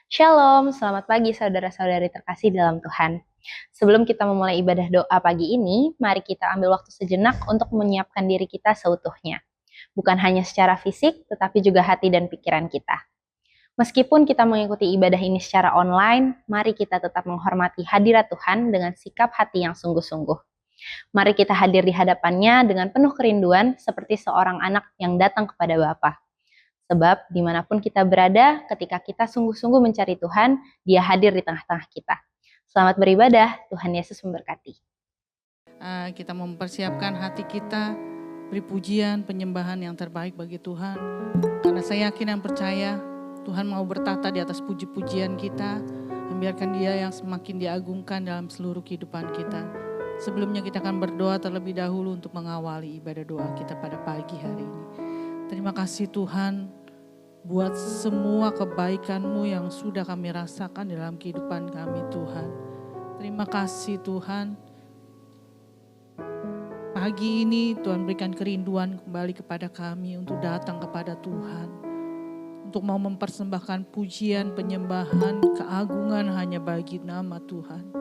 Shalom, selamat pagi saudara-saudari terkasih dalam Tuhan. Sebelum kita memulai ibadah doa pagi ini, mari kita ambil waktu sejenak untuk menyiapkan diri kita seutuhnya. Bukan hanya secara fisik, tetapi juga hati dan pikiran kita. Meskipun kita mengikuti ibadah ini secara online, mari kita tetap menghormati hadirat Tuhan dengan sikap hati yang sungguh-sungguh. Mari kita hadir di hadapannya dengan penuh kerinduan seperti seorang anak yang datang kepada Bapa. Sebab dimanapun kita berada, ketika kita sungguh-sungguh mencari Tuhan, Dia hadir di tengah-tengah kita. Selamat beribadah, Tuhan Yesus memberkati. Kita mempersiapkan hati kita, beri pujian, penyembahan yang terbaik bagi Tuhan. Karena saya yakin dan percaya, Tuhan mau bertata di atas puji-pujian kita, membiarkan Dia yang semakin diagungkan dalam seluruh kehidupan kita. Sebelumnya kita akan berdoa terlebih dahulu untuk mengawali ibadah doa kita pada pagi hari ini. Terima kasih Tuhan buat semua kebaikan-Mu yang sudah kami rasakan dalam kehidupan kami Tuhan. Terima kasih Tuhan. Pagi ini Tuhan berikan kerinduan kembali kepada kami untuk datang kepada Tuhan. Untuk mau mempersembahkan pujian, penyembahan, keagungan hanya bagi nama Tuhan.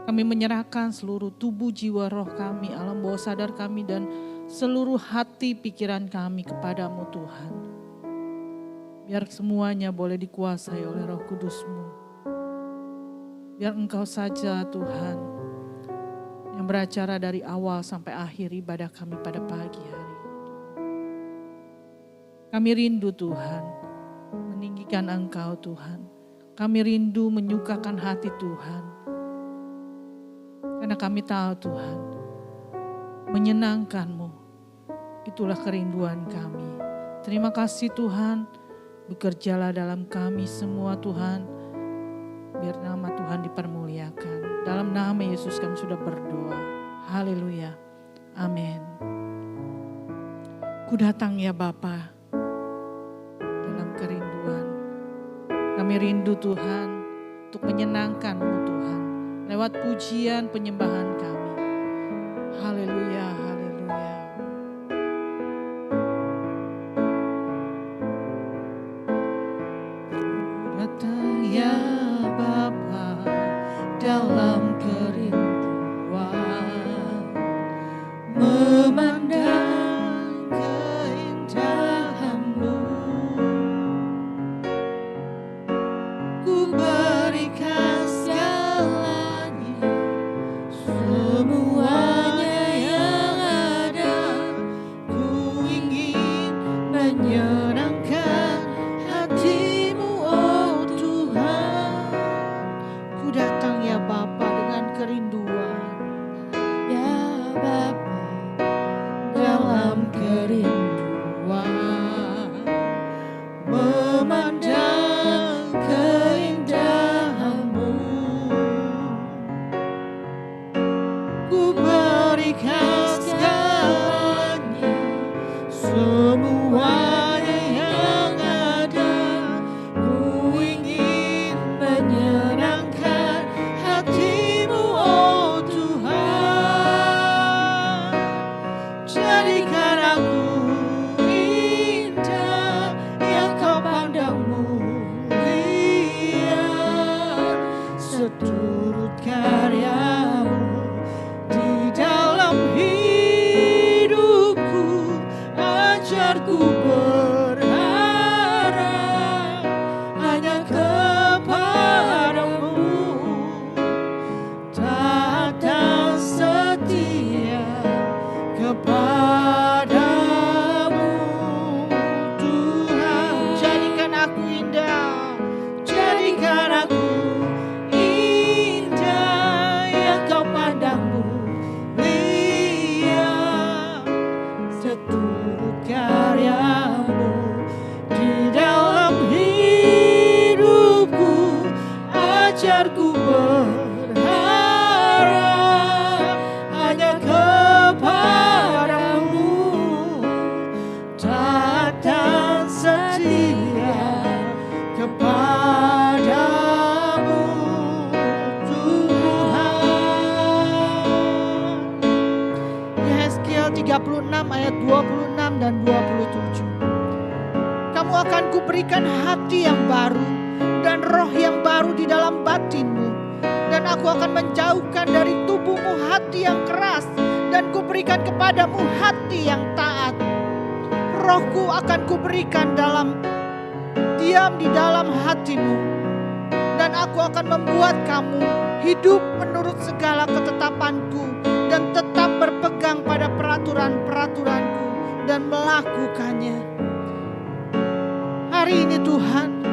Kami menyerahkan seluruh tubuh, jiwa, roh kami, alam bawah sadar kami dan seluruh hati pikiran kami kepadamu Tuhan. Biar semuanya boleh dikuasai oleh Roh Kudus-Mu. Biar Engkau saja Tuhan yang beracara dari awal sampai akhir ibadah kami pada pagi hari. Kami rindu Tuhan meninggikan Engkau Tuhan. Kami rindu menyukakan hati Tuhan. Karena kami tahu Tuhan menyenangkan-Mu. Itulah kerinduan kami. Terima kasih Tuhan, bekerjalah dalam kami semua Tuhan, biar nama Tuhan dipermuliakan. Dalam nama Yesus kami sudah berdoa. Haleluya. Amin. Ku datang ya Bapa dalam kerinduan. Kami rindu Tuhan untuk menyenangkan-Mu Tuhan, lewat pujian penyembahan kami. Haleluya. Dalam kerinduan memandang keindahan-Mu, ku berikan segalanya, semuanya yang ada. Ku ingin menyenangkan hati-Mu, oh Tuhan. Ku datang ya Bapa dengan kerinduan, ya Bapa, dalam kerinduan memandang keindahan-Mu. Ku berikan segalanya, semuanya yang ada. Ku ingin menyenangkan hati-Mu, oh Tuhan. Jadikan aku indah yang Kau pandang mulia, seturut karya-Mu di dalam hidupku. Ajarku berharap hanya kepadamu, taat dan setia kepadamu Tuhan. Jadikan aku indah, jadikan aku indah yang Kau pandang mulia, seturut karya-Mu di dalam hidupku. Ajarku berharap hanya kepadamu, taat dan setia kepadamu Tuhan. Yesaya 36 ayat 26 dan 27. Kamu akan akan kuberikan hati yang baru dan roh yang baru di dalam batinmu. Dan aku akan menjauhkan dari tubuhmu hati yang keras dan kuberikan kepadamu hati yang taat. Rohku akan kuberikan diam di dalam hatimu. Dan aku akan membuat kamu hidup menurut segala ketetapanku dan tetap berpegang pada peraturan-peraturanku dan melakukannya. Hari ini Tuhan,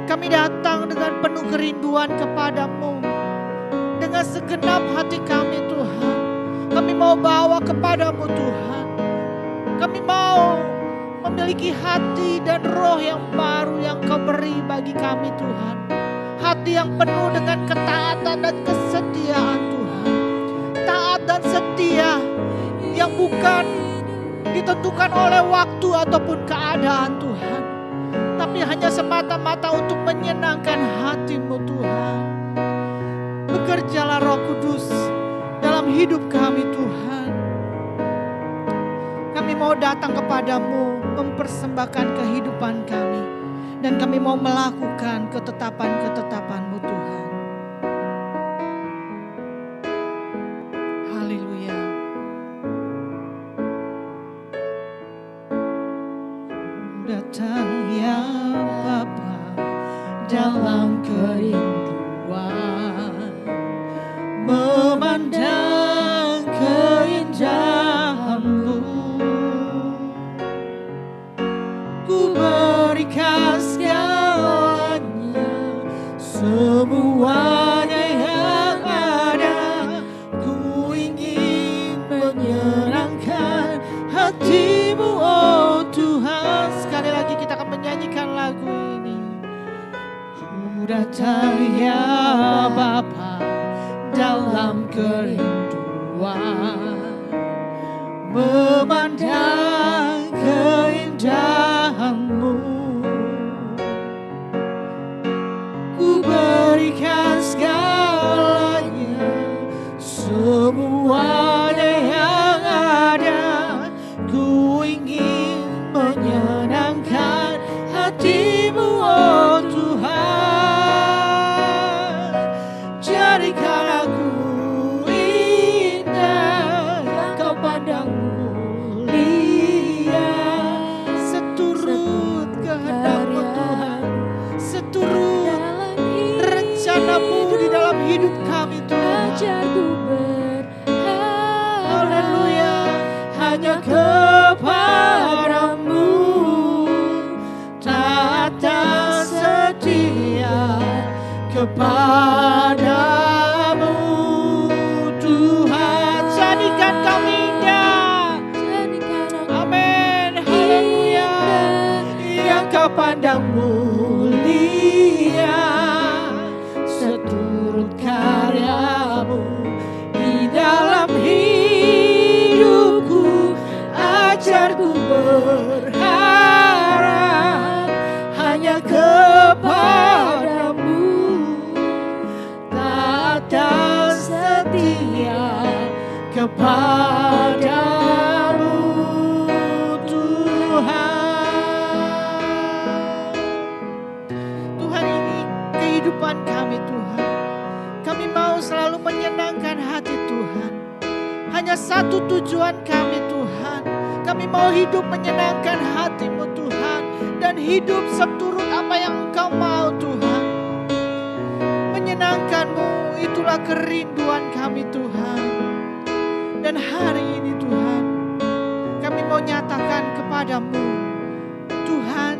kami datang dengan penuh kerinduan kepadamu. Dengan segenap hati kami Tuhan, kami mau bawa kepadamu Tuhan. Kami mau memiliki hati dan roh yang baru yang kau beri bagi kami Tuhan. Hati yang penuh dengan ketaatan dan kesetiaan Tuhan. Taat dan setia yang bukan ditentukan oleh waktu ataupun keadaan Tuhan, tapi hanya semata-mata untuk menyenangkan hatimu Tuhan. Bekerjalah Roh Kudus dalam hidup kami Tuhan. Kami mau datang kepadamu mempersembahkan kehidupan kami. Dan kami mau melakukan ketetapan-ketetapan-Mu Tuhan. Haleluya. Datang ya Bapa dalam kerinduan, memandang keindahan-Mu. Ku berikan segalanya, semuanya yang ada. Ku ingin menyenangkan hati-Mu oh Tuhan. Sekali lagi kita akan menyanyikan lagu ini. Ku datang ya Bapa dalam kerinduan, memandang keindahan-Mu. Ku berikan segalanya, semuanya yang ada. Ku ingin menyenangkan hati-Mu oh Tuhan. Jadikan aku indah, Kau pandang mulia, seturut kehendak-Mu Tuhan, seturut rencana-Mu di dalam hidup kami Tuhan. Haleluya. Hanya kepadamu taat dan setia, kepadamu Tuhan. Jadikan kami indah. Amin. Haleluya. Yang Kau pandang mulia, seturut karya-Mu di dalam hidupku. Ajarku berharap hanya kepadamu, taat dan setia kepadamu Tuhan. Tuhan, ini kehidupan kami Tuhan. Kami mau selalu menyenangkan hati Tuhan. Hanya satu tujuan kami Tuhan. Kami mau hidup menyenangkan hati-Mu Tuhan. Dan hidup seturut apa yang Engkau mau Tuhan. Menyenangkan-Mu itulah kerinduan kami Tuhan. Dan hari ini Tuhan, kami mau nyatakan kepadamu, Tuhan,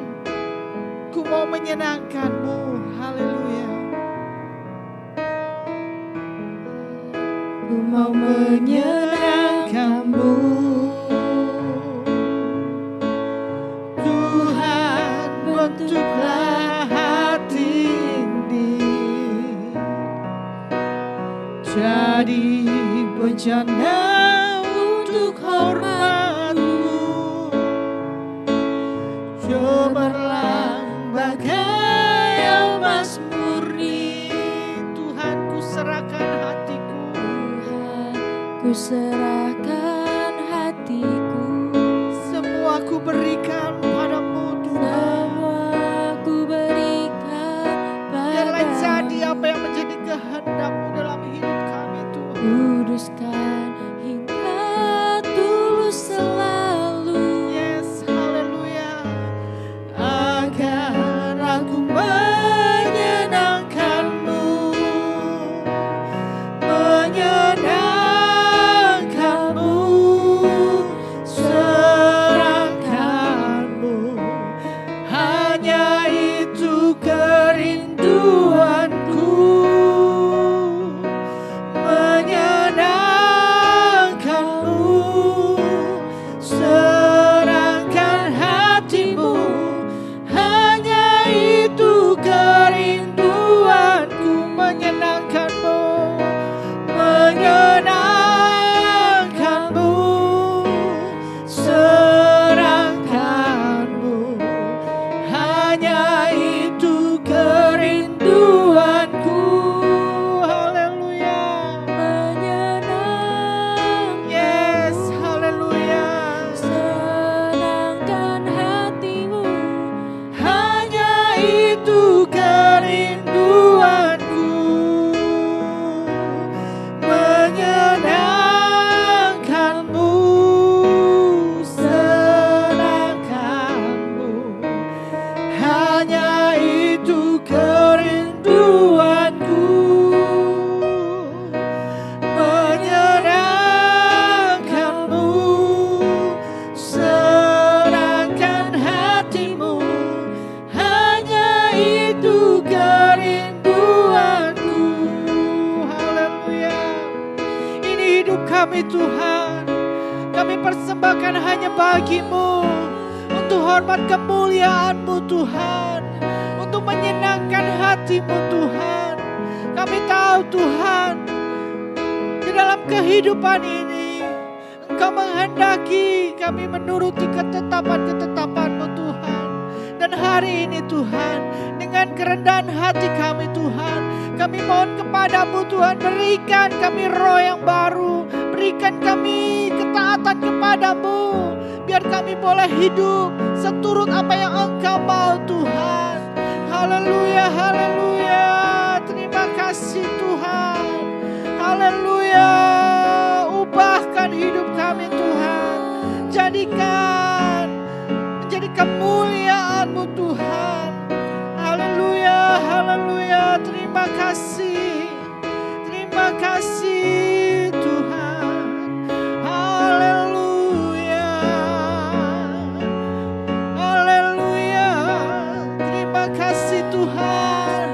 ku mau menyenangkan-Mu. Haleluya. Ku mau menyenangkan-Mu, Tuhan, bentuklah hati ini jadi bejana untuk hormat-Mu, cemerlang bagai emas murni. Tuhan, ku serahkan hatiku. Ku serahkan hatiku, Semua ku berikan padamu Tuhan. semua agar aku menyenangkanmu, menyenangkanmu, serahkanmu, hanya itu kerinduanku, menyenangkanmu, serahkan hatimu, hanya itu kerinduanku, menyenangkanmu, menyenangkanmu, serahkanmu, hanya itu kerinduanku. Haleluya. Yes, haleluya. Senangkan hatimu, Hanya itu kerinduanku, menyenangkanmu, senangkanmu, hanya itu kerinduanku, menyenangkanmu, serahkan hatimu, hanya itu kerinduanku. Haleluya. Ini hidup kami Tuhan, kami persembahkan hanya bagimu, untuk hormat kemuliaan-Mu Tuhan, untuk menyenangkan hati-Mu Tuhan. Kami tahu Tuhan, di dalam kehidupan ini Engkau menghendaki kami menuruti ketetapan-ketetapan-Mu Tuhan. Dan hari ini Tuhan, dengan kerendahan hati kami Tuhan, kami mohon kepadamu Tuhan, berikan kami roh yang baru, berikan kami ketaatan kepadamu, biar kami boleh hidup seturut apa yang Engkau mau Tuhan. Haleluya, haleluya, terima kasih Tuhan. Haleluya, ubahkan hidup kami Tuhan, jadikan menjadi kemuliaan-Mu Tuhan. Haleluya, haleluya, terima kasih Tuhan. Haleluya, haleluya, terima kasih Tuhan.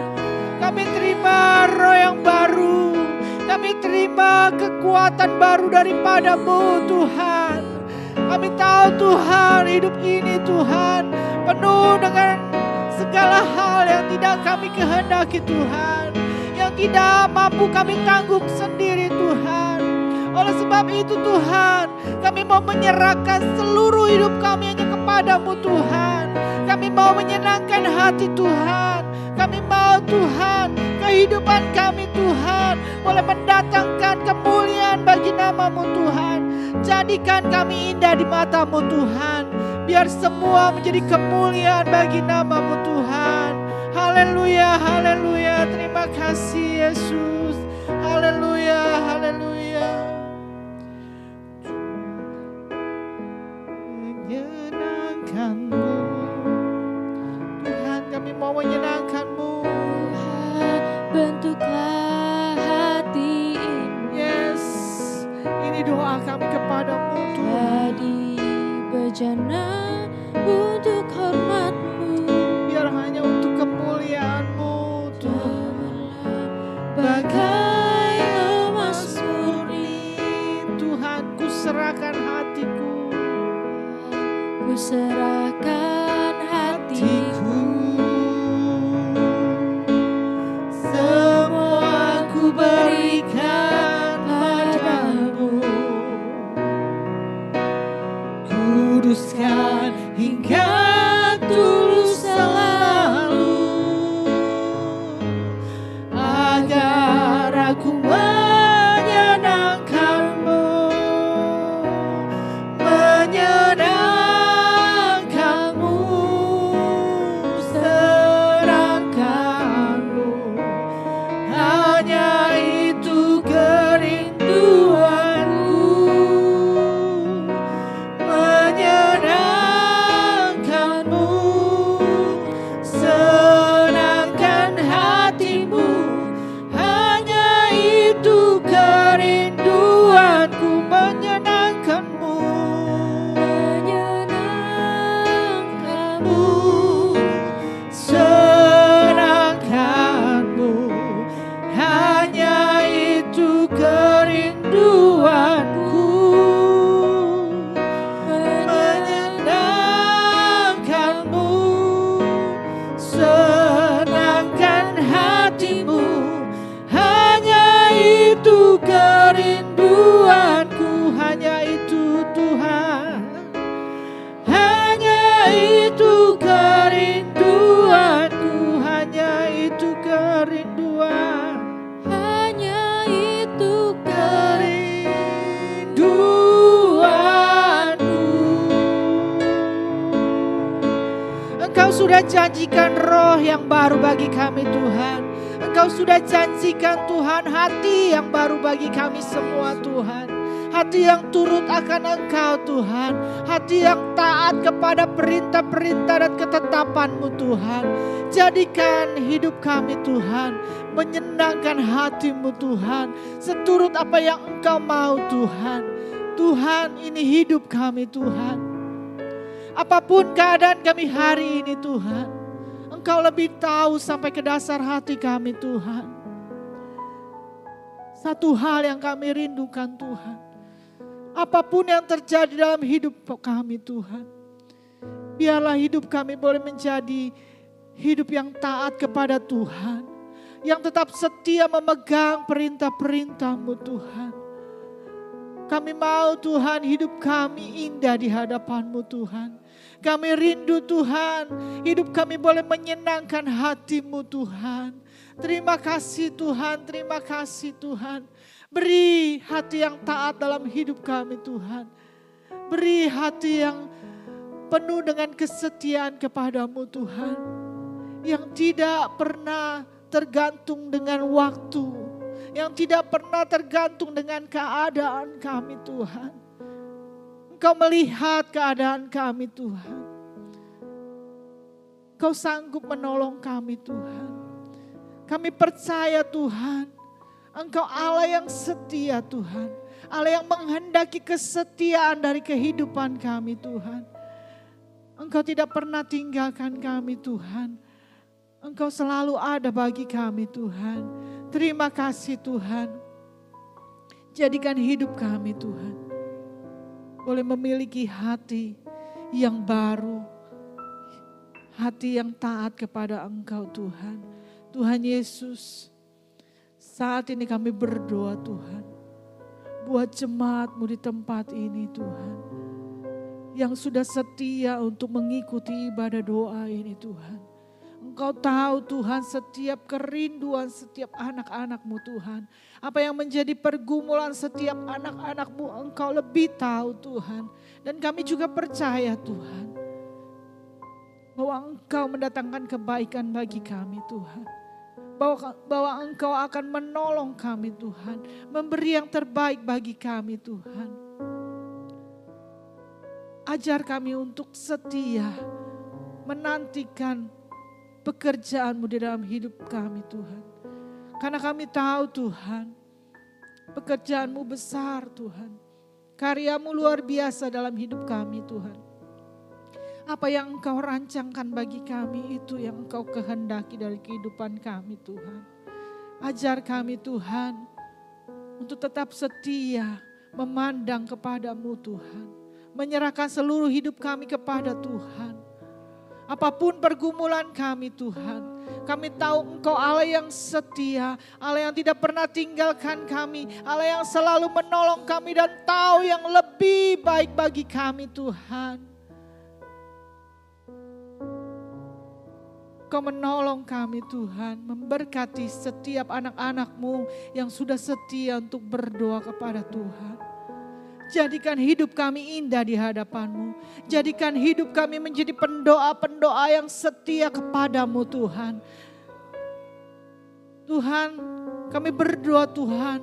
Kami terima roh yang baru, kami terima kekuatan baru daripada-Mu Tuhan. Kami tahu Tuhan, hidup ini Tuhan penuh dengan segala hal yang tidak kami kehendaki Tuhan, yang tidak mampu kami tanggung sendiri Tuhan. Oleh sebab itu Tuhan, kami mau menyerahkan seluruh hidup kami hanya kepadamu Tuhan. Kami mau menyenangkan hati Tuhan. Kami mau Tuhan, kehidupan kami Tuhan boleh mendatangkan kemuliaan bagi nama-Mu Tuhan. Jadikan kami indah di mata-Mu Tuhan, biar semua menjadi kemuliaan bagi nama-Mu Tuhan. Haleluya, haleluya, terima kasih Yesus. Haleluya, haleluya. Menyenangkan-Mu Tuhan, kami mau menyenangkan-Mu. bentuklah hati ini Yes, ini doa kami kepadamu Tuhan. jadi bejana untuk hormat-Mu. Biar hanya untuk kemuliaan-Mu Tuhan. Bagai emas murni Tuhan, ku serahkan hatiku, ku serahkan hatiku, semua ku berikan padamu. Kuduskan hingga tulus selalu, agar senangkan hatimu, hanya itu kerinduanku, hanya itu Tuhan, hanya itu kerinduanku, hanya itu kerinduan, hanya itu kerinduanku. Engkau sudah janjikan roh yang baru bagi kami Tuhan. Engkau sudah janjikan Tuhan hati yang baru bagi kami semua Tuhan. Hati yang turut akan Engkau Tuhan. Hati yang taat kepada perintah-perintah dan ketetapan-Mu Tuhan. Jadikan hidup kami Tuhan menyenangkan hati-Mu Tuhan. Seturut apa yang Engkau mau Tuhan. Tuhan, ini hidup kami Tuhan. Apapun keadaan kami hari ini Tuhan, Engkau lebih tahu sampai ke dasar hati kami Tuhan. Satu hal yang kami rindukan Tuhan, apapun yang terjadi dalam hidup kami Tuhan, biarlah hidup kami boleh menjadi hidup yang taat kepada Tuhan, yang tetap setia memegang perintah-perintah-Mu Tuhan. Kami mau Tuhan hidup kami indah di hadapan-Mu Tuhan. Kami rindu Tuhan, hidup kami boleh menyenangkan hati-Mu Tuhan. Terima kasih Tuhan, terima kasih Tuhan. Beri hati yang taat dalam hidup kami Tuhan. Beri hati yang penuh dengan kesetiaan kepada-Mu Tuhan. Yang tidak pernah tergantung dengan waktu. Yang tidak pernah tergantung dengan keadaan kami Tuhan. Engkau melihat keadaan kami Tuhan. Engkau sanggup menolong kami Tuhan. Kami percaya Tuhan, Engkau Allah yang setia Tuhan. Allah yang menghendaki kesetiaan dari kehidupan kami Tuhan. Engkau tidak pernah tinggalkan kami Tuhan. Engkau selalu ada bagi kami Tuhan. Terima kasih Tuhan. Jadikan hidup kami Tuhan boleh memiliki hati yang baru. Hati yang taat kepada Engkau Tuhan. Tuhan Yesus, saat ini kami berdoa Tuhan. Buat jemaat-Mu di tempat ini Tuhan. Yang sudah setia untuk mengikuti ibadah doa ini Tuhan. Engkau tahu Tuhan setiap kerinduan setiap anak-anak-Mu Tuhan. Apa yang menjadi pergumulan setiap anak-anak-Mu Engkau lebih tahu Tuhan. Dan kami juga percaya Tuhan. Bahwa Engkau mendatangkan kebaikan bagi kami Tuhan. Bahwa Engkau akan menolong kami Tuhan. Memberi yang terbaik bagi kami Tuhan. Ajar kami untuk setia menantikan pekerjaan-Mu di dalam hidup kami Tuhan. Karena kami tahu Tuhan, pekerjaan-Mu besar Tuhan. Karya-Mu luar biasa dalam hidup kami Tuhan. Apa yang Engkau rancangkan bagi kami itu yang Engkau kehendaki dari kehidupan kami Tuhan. Ajar kami Tuhan untuk tetap setia memandang kepada-Mu Tuhan. Menyerahkan seluruh hidup kami kepada Tuhan. Apapun pergumulan kami Tuhan, kami tahu Engkau Allah yang setia, Allah yang tidak pernah tinggalkan kami, Allah yang selalu menolong kami dan tahu yang lebih baik bagi kami Tuhan. Engkau menolong kami Tuhan, memberkati setiap anak-anak-Mu yang sudah setia untuk berdoa kepada Tuhan. Jadikan hidup kami indah di hadapan-Mu. Jadikan hidup kami menjadi pendoa-pendoa yang setia kepada-Mu Tuhan. Tuhan, kami berdoa Tuhan.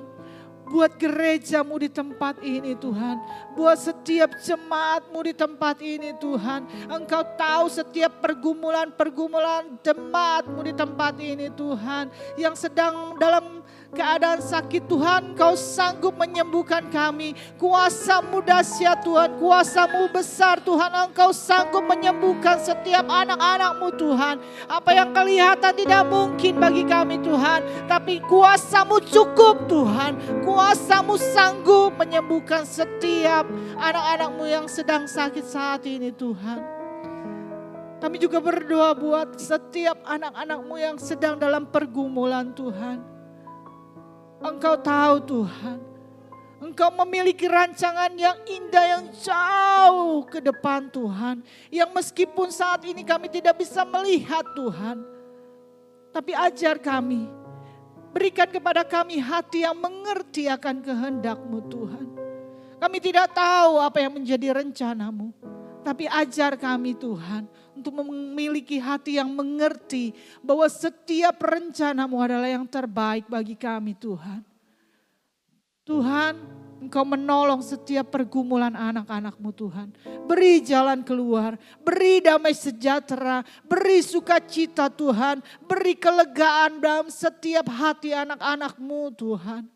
Buat gereja-Mu di tempat ini Tuhan. Buat setiap jemaat-Mu di tempat ini Tuhan. Engkau tahu setiap pergumulan-pergumulan jemaat-Mu di tempat ini Tuhan. Yang sedang dalam keadaan sakit Tuhan, Engkau sanggup menyembuhkan kami. Kuasa-Mu dahsyat Tuhan, kuasa-Mu besar Tuhan. Engkau sanggup menyembuhkan setiap anak-anak-Mu Tuhan. Apa yang kelihatan tidak mungkin bagi kami Tuhan, tapi kuasa-Mu cukup Tuhan. Kuasa-Mu sanggup menyembuhkan setiap anak-anak-Mu yang sedang sakit saat ini Tuhan. Kami juga berdoa buat setiap anak-anak-Mu yang sedang dalam pergumulan Tuhan. Engkau tahu Tuhan, Engkau memiliki rancangan yang indah yang jauh ke depan Tuhan. Yang meskipun saat ini kami tidak bisa melihat Tuhan. Tapi ajar kami, berikan kepada kami hati yang mengerti akan kehendak-Mu Tuhan. Kami tidak tahu apa yang menjadi rencana-Mu. Tapi ajar kami Tuhan untuk memiliki hati yang mengerti bahwa setiap rencana-Mu adalah yang terbaik bagi kami Tuhan. Tuhan, Engkau menolong setiap pergumulan anak-anak-Mu Tuhan. Beri jalan keluar, beri damai sejahtera, beri sukacita Tuhan. Beri kelegaan dalam setiap hati anak-anak-Mu Tuhan.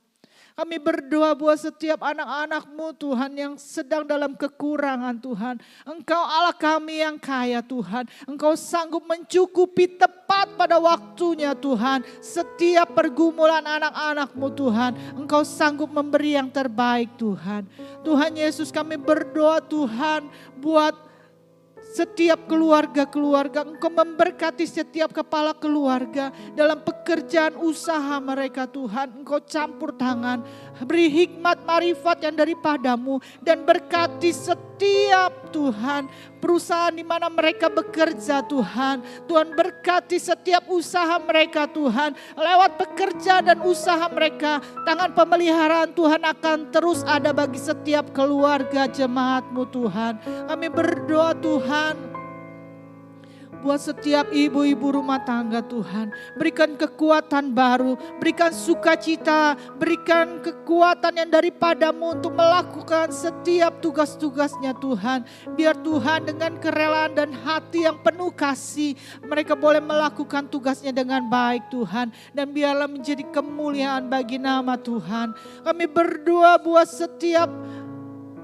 Kami berdoa buat setiap anak-anak-Mu Tuhan yang sedang dalam kekurangan Tuhan. Engkau Allah kami yang kaya Tuhan. Engkau sanggup mencukupi tepat pada waktunya Tuhan. Setiap pergumulan anak-anak-Mu Tuhan. Engkau sanggup memberi yang terbaik Tuhan. Tuhan Yesus kami berdoa Tuhan buat setiap keluarga-keluarga. Engkau memberkati setiap kepala keluarga dalam pekerjaan usaha mereka Tuhan. Engkau campur tangan, beri hikmat marifat yang daripada-Mu dan berkati setiap Tuhan perusahaan di mana mereka bekerja Tuhan. Tuhan berkati setiap usaha mereka Tuhan. Lewat pekerja dan usaha mereka, tangan pemeliharaan Tuhan akan terus ada bagi setiap keluarga jemaat-Mu Tuhan. Kami berdoa Tuhan buat setiap ibu-ibu rumah tangga Tuhan. Berikan kekuatan baru, berikan sukacita, berikan kekuatan yang daripada-Mu untuk melakukan setiap tugas-tugasnya Tuhan. Biar Tuhan dengan kerelaan dan hati yang penuh kasih, mereka boleh melakukan tugasnya dengan baik Tuhan. Dan biarlah menjadi kemuliaan bagi nama Tuhan. Kami berdoa buat setiap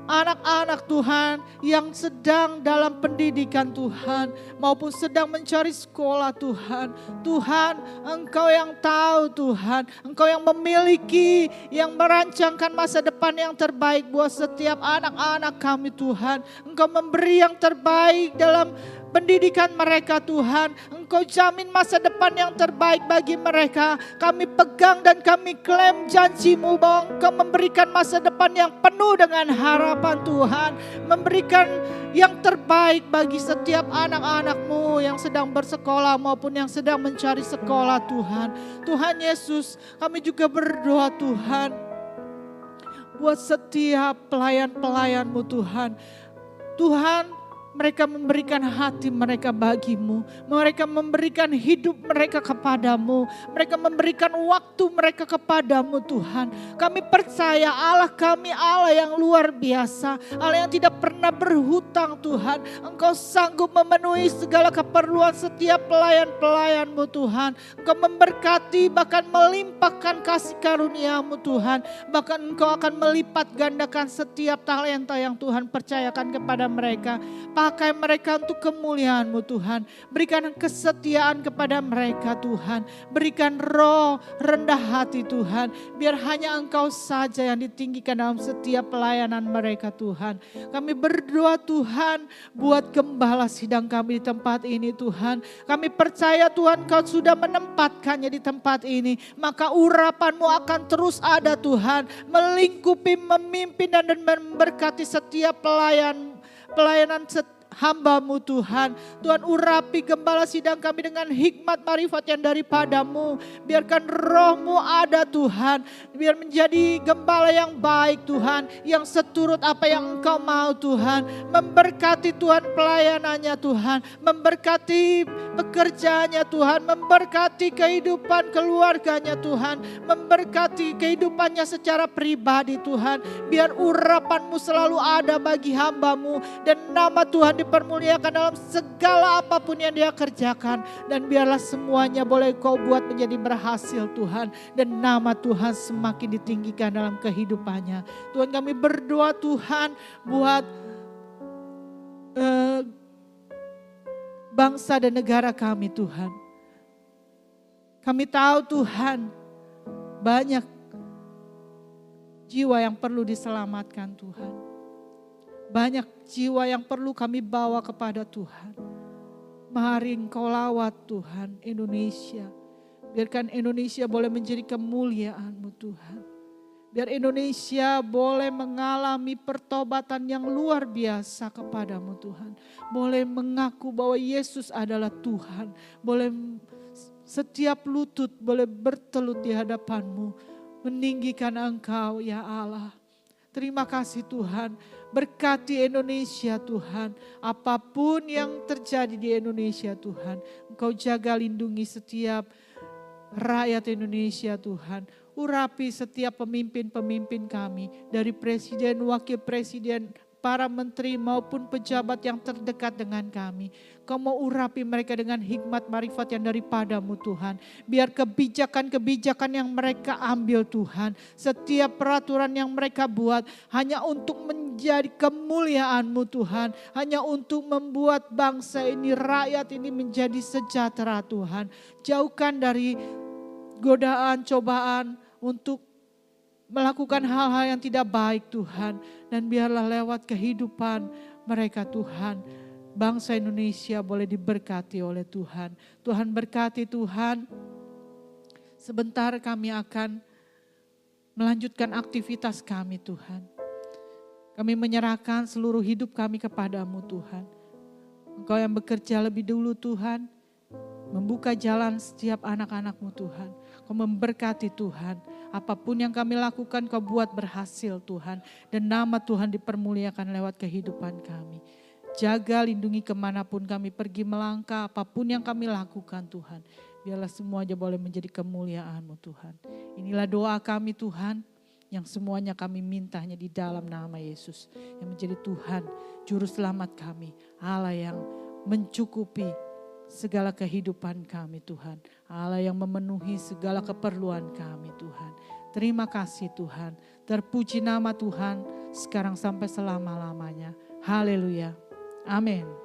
anak-anak Tuhan yang sedang dalam pendidikan Tuhan maupun sedang mencari sekolah Tuhan. Tuhan, Engkau yang tahu Tuhan, Engkau yang memiliki, yang merancangkan masa depan yang terbaik buat setiap anak-anak kami Tuhan. Engkau memberi yang terbaik dalam pendidikan mereka Tuhan. Engkau jamin masa depan yang terbaik bagi mereka. Kami pegang dan kami klaim janji-Mu bahwa Engkau memberikan masa depan yang penuh dengan harapan Tuhan. Memberikan yang terbaik bagi setiap anak-anak-Mu yang sedang bersekolah maupun yang sedang mencari sekolah Tuhan. Tuhan Yesus, kami juga berdoa Tuhan buat setiap pelayan-pelayan-Mu Tuhan. Tuhan, mereka memberikan hati mereka bagi-Mu. Mereka memberikan hidup mereka kepada-Mu. Mereka memberikan waktu mereka kepada-Mu Tuhan. Kami percaya Allah kami Allah yang luar biasa. Allah yang tidak pernah berhutang Tuhan. Engkau sanggup memenuhi segala keperluan setiap pelayan-pelayan-Mu Tuhan. Engkau memberkati bahkan melimpahkan kasih karunia-Mu Tuhan. Bahkan Engkau akan melipat gandakan setiap talenta yang Tuhan percayakan kepada mereka. Pakai mereka untuk kemuliaan-Mu Tuhan. Berikan kesetiaan kepada mereka Tuhan. Berikan roh rendah hati Tuhan. Biar hanya Engkau saja yang ditinggikan dalam setiap pelayanan mereka Tuhan. Kami berdoa Tuhan buat gembala sidang kami di tempat ini Tuhan. Kami percaya Tuhan Kau sudah menempatkannya di tempat ini. Maka urapan-Mu akan terus ada Tuhan. Melingkupi, memimpin dan memberkati setiap pelayanan hamba-Mu Tuhan. Tuhan urapi gembala sidang kami dengan hikmat marifat yang daripada-Mu. Biarkan roh-Mu ada Tuhan. Biar menjadi gembala yang baik Tuhan. Yang seturut apa yang Engkau mau Tuhan. Memberkati Tuhan pelayanannya Tuhan. Memberkati pekerjaannya Tuhan. Memberkati kehidupan keluarganya Tuhan. Memberkati kehidupannya secara pribadi Tuhan. Biar urapan-Mu selalu ada bagi hamba-Mu. Dan nama Tuhan dipermuliakan dalam segala apapun yang dia kerjakan. Dan biarlah semuanya boleh Kau buat menjadi berhasil Tuhan. Dan nama Tuhan semakin ditinggikan dalam kehidupannya. Tuhan kami berdoa Tuhan buat bangsa dan negara kami Tuhan. Kami tahu Tuhan banyak jiwa yang perlu diselamatkan Tuhan. Banyak jiwa yang perlu kami bawa kepada Tuhan. Mari Engkau lawat Tuhan Indonesia. Biarkan Indonesia boleh menjadi kemuliaan-Mu Tuhan. Biar Indonesia boleh mengalami pertobatan yang luar biasa kepadamu Tuhan. Boleh mengaku bahwa Yesus adalah Tuhan. Boleh setiap lutut boleh bertelut di hadapan-Mu. Meninggikan Engkau ya Allah. Terima kasih Tuhan. Berkati Indonesia Tuhan. Apapun yang terjadi di Indonesia Tuhan. Engkau jaga lindungi setiap rakyat Indonesia Tuhan. Urapi setiap pemimpin-pemimpin kami. Dari presiden, wakil presiden, para menteri maupun pejabat yang terdekat dengan kami. Kau mau urapi mereka dengan hikmat marifat yang daripadamu Tuhan. Biar kebijakan-kebijakan yang mereka ambil Tuhan. Setiap peraturan yang mereka buat hanya untuk menjadi kemuliaan-Mu Tuhan. Hanya untuk membuat bangsa ini, rakyat ini menjadi sejahtera Tuhan. Jauhkan dari godaan, cobaan untuk melakukan hal-hal yang tidak baik Tuhan. Dan biarlah lewat kehidupan mereka Tuhan, bangsa Indonesia boleh diberkati oleh Tuhan. Tuhan berkati Tuhan. Sebentar kami akan melanjutkan aktivitas kami Tuhan. Kami menyerahkan seluruh hidup kami kepadamu Tuhan. Engkau yang bekerja lebih dulu Tuhan. Membuka jalan setiap anak-anak-Mu Tuhan. Kau memberkati Tuhan. Apapun yang kami lakukan Kau buat berhasil Tuhan. Dan nama Tuhan dipermuliakan lewat kehidupan kami. Jaga lindungi kemanapun kami pergi melangkah. Apapun yang kami lakukan Tuhan. Biarlah semuanya boleh menjadi kemuliaan-Mu Tuhan. Inilah doa kami Tuhan. Yang semuanya kami mintanya di dalam nama Yesus. Yang menjadi Tuhan Juru Selamat kami. Allah yang mencukupi segala kehidupan kami Tuhan. Allah yang memenuhi segala keperluan kami Tuhan. Terima kasih Tuhan. Terpuji nama Tuhan sekarang sampai selama-lamanya. Haleluya. Amin.